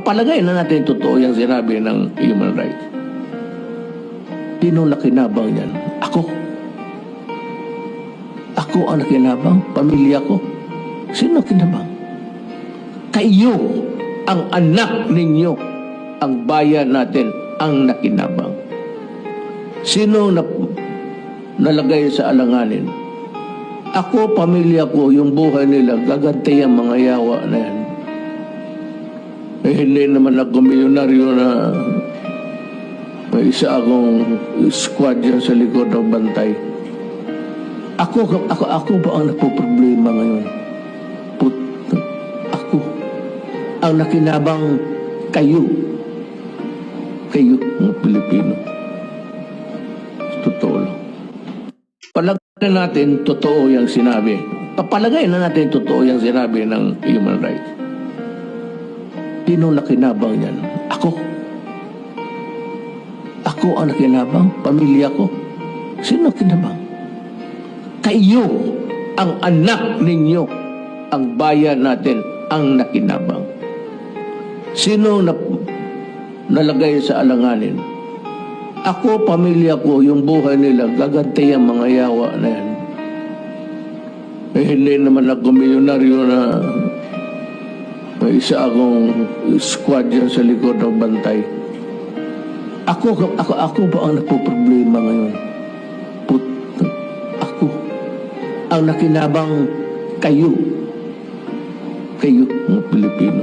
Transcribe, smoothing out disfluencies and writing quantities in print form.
Papalagay na natin totoo yung sinabi ng human rights. Sino nakinabang yan? Ako. Ako ang nakinabang? Pamilya ko? Sino nakinabang? Kayo, ang anak ninyo, ang bayan natin, ang nakinabang. Sino nalagay sa alanganin? Ako, pamilya ko, yung buhay nila, gaganti ang mga yawa na yan. Eh, hindi naman ako milyonaryo na may isa akong squad dyan sa likod ng bantay. Ako ba ang napoproblema ngayon? Ako. Ang nakinabang kayo. Kayo, mga Pilipino. Totoo lang. Palagay natin totoo yung sinabi. Papalagay na natin totoo yung sinabi ng human rights. Sino nakinabang yan? Ako. Ako ang nakinabang? Pamilya ko? Sino nakinabang? Kayo, ang anak ninyo, ang bayan natin, ang nakinabang. Sino nalagay sa alanganin? Ako, pamilya ko, yung buhay nila, gaganti ang mga yawa na yan. Eh, hindi naman ako milyonaryo na may isa akong squad dyan sa likod ng bantay. Ako ba ang napoproblema ngayon? Ako. Ang nakinabang kayo. Kayo, mga Pilipino.